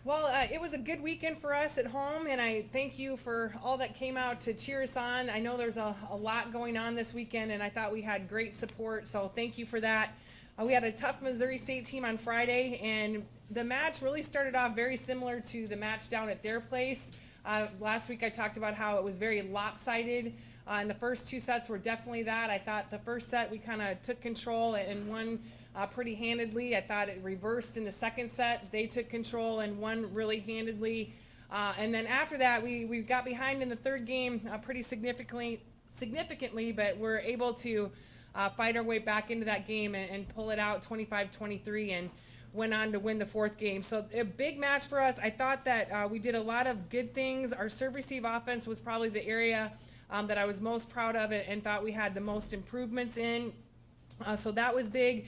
Well, it was a good weekend for us at home, and I thank you for all that came out to cheer us on. I know there's a lot going on this weekend, and I thought we had great support, so thank you for that. We had a tough Missouri State team on Friday, and the match really started off very similar to the match down at their place. Last week I talked about how it was very lopsided, and the first two sets were definitely that. I thought the first set we kind of took control and won pretty handedly. I thought it reversed in the second set. They took control and won really handedly. And then after that, we got behind in the third game pretty significantly, but we're able to fight our way back into that game and pull it out 25-23 and went on to win the fourth game. So a big match for us. I thought that we did a lot of good things. Our serve-receive offense was probably the area that I was most proud of and thought we had the most improvements in. So that was big.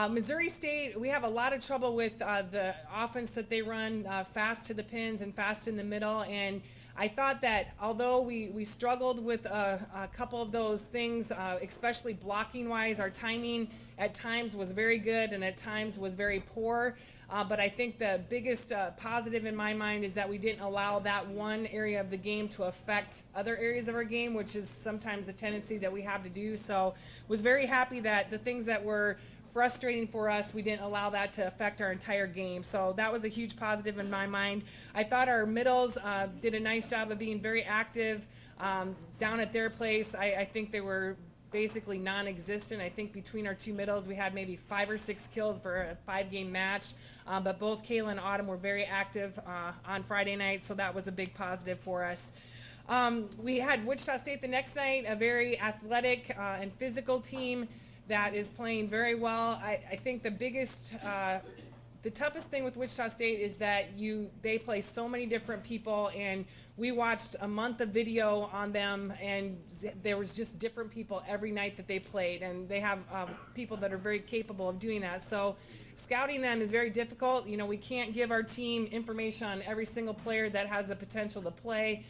Missouri State, we have a lot of trouble with the offense that they run, fast to the pins and fast in the middle. And I thought that although we struggled with a couple of those things, especially blocking-wise, our timing at times was very good and at times was very poor. But I think the biggest positive in my mind is that we didn't allow that one area of the game to affect other areas of our game, which is sometimes a tendency that we have to do. So was very happy that the things that were frustrating for us, we didn't allow that to affect our entire game. So that was a huge positive in my mind. I thought our middles did a nice job of being very active down at their place. I think they were basically non-existent. I think between our two middles we had maybe 5 or 6 kills for a 5-game match, but both Kayla and Autumn were very active on Friday night, so that was a big positive for us. We had Wichita State the next night, a very athletic and physical team that is playing very well. I think the biggest, the toughest thing with Wichita State is that they play so many different people, and we watched a month of video on them, and there was just different people every night that they played, and they have people that are very capable of doing that. So scouting them is very difficult. You know, we can't give our team information on every single player that has the potential to play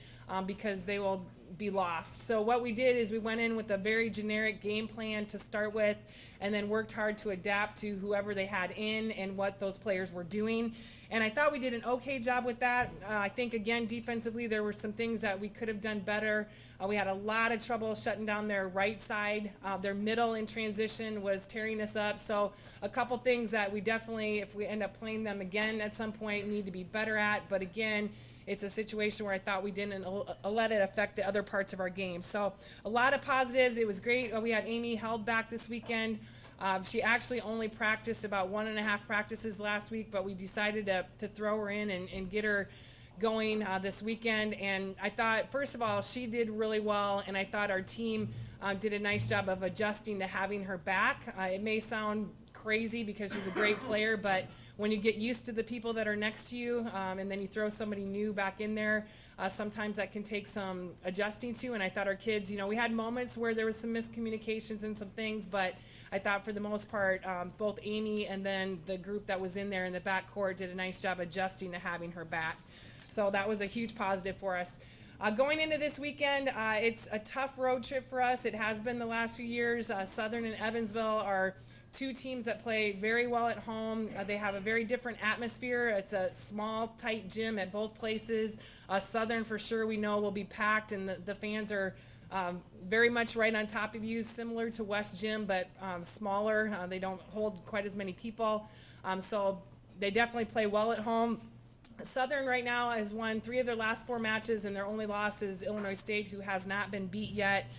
because they will be lost. So what we did is we went in with a very generic game plan to start with, and then worked hard to adapt to whoever they had in and what those players were doing. And I thought we did an okay job with that. I think, again, defensively, there were some things that we could have done better. We had a lot of trouble shutting down their right side. Their middle in transition was tearing us up. So a couple things that we definitely, if we end up playing them again at some point, need to be better at. But again, it's a situation where I thought we didn't let it affect the other parts of our game. So a lot of positives. It was great. We had Amy held back this weekend. She actually only practiced about 1.5 practices last week, but we decided to throw her in and get her going this weekend. And I thought, first of all, she did really well, and I thought our team did a nice job of adjusting to having her back. It may sound crazy because she's a great player, but when you get used to the people that are next to you and then you throw somebody new back in there, sometimes that can take some adjusting to. And I thought our kids, we had moments where there was some miscommunications and some things, but I thought for the most part, both Amy and then the group that was in there in the backcourt did a nice job adjusting to having her back. So that was a huge positive for us. Going into this weekend, it's a tough road trip for us. It has been the last few years. Southern and Evansville are two teams that play very well at home. They have a very different atmosphere. It's a small, tight gym at both places. Southern, for sure, we know will be packed, and the fans are very much right on top of you, similar to West Gym, but smaller. They don't hold quite as many people. So they definitely play well at home. Southern right now has won 3 of their last 4 matches, and their only loss is Illinois State, who has not been beat yet.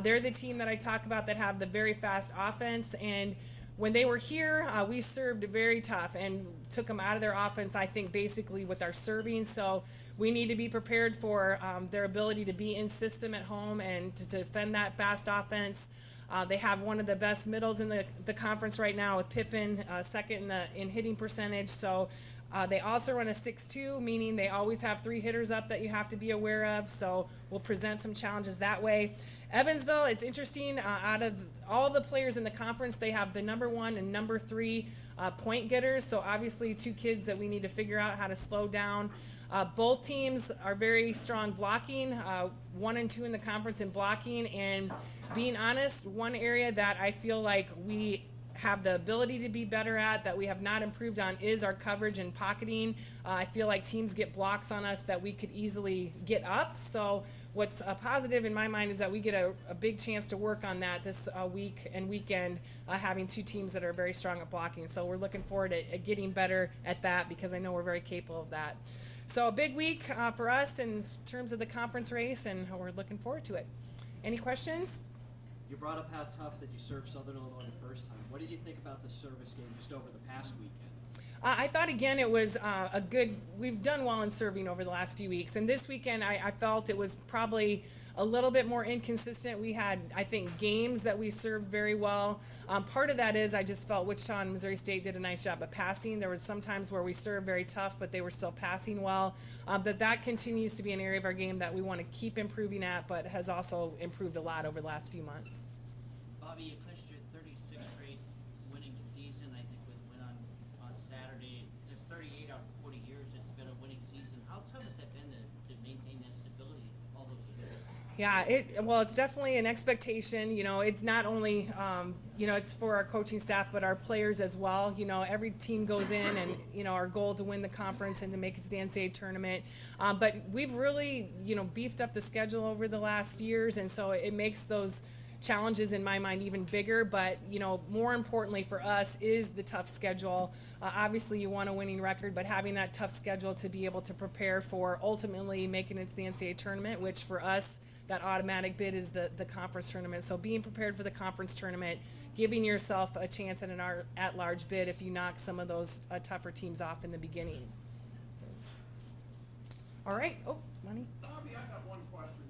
They're the team that I talk about that have the very fast offense, and when they were here, we served very tough and took them out of their offense, I think, basically with our serving. So we need to be prepared for their ability to be in system at home and to defend that fast offense. They have one of the best middles in the conference right now with Pippin, second in hitting percentage. So they also run a 6-2, meaning they always have 3 hitters up that you have to be aware of. So we'll present some challenges that way. Evansville, it's interesting. Out of all the players in the conference, they have the number 1 and number 3 point getters. So obviously 2 kids that we need to figure out how to slow down. Both teams are very strong blocking, 1 and 2 in the conference in blocking. And being honest, one area that I feel like we have the ability to be better at, that we have not improved on, is our coverage and pocketing. I feel like teams get blocks on us that we could easily get up. So what's positive in my mind is that we get a big chance to work on that this week and weekend, having two teams that are very strong at blocking. So we're looking forward to getting better at that, because I know we're very capable of that. So a big week for us in terms of the conference race, and we're looking forward to it. Any questions? You brought up how tough that you served Southern Illinois the first time. What did you think about the service game just over the past weekend? I thought, again, it was a good – we've done well in serving over the last few weeks. And this weekend, I felt it was probably a little bit more inconsistent. We had, I think, games that we served very well. Part of that is I just felt Wichita and Missouri State did a nice job of passing. There was some times where we served very tough, but they were still passing well. But that continues to be an area of our game that we want to keep improving at, but has also improved a lot over the last few months. Bobbi, you clinched your 36th straight winning season, I think, with a win on Saturday. There's 38 out of 40 years it's been a winning season. How tough has that been to maintain that stability all those years? Yeah, well, it's definitely an expectation. You know, it's not only, it's for our coaching staff, but our players as well. You know, every team goes in and, our goal to win the conference and to make it to the NCAA tournament. But we've really, beefed up the schedule over the last years, and so it makes those challenges in my mind even bigger. But more importantly for us is the tough schedule. Obviously you want a winning record, but having that tough schedule to be able to prepare for ultimately making it to the NCAA tournament, which for us that automatic bid is the conference tournament. So being prepared for the conference tournament, giving yourself a chance at an at-large bid if you knock some of those tougher teams off in the beginning. All right. Oh, Money. Bobbi, I got one question.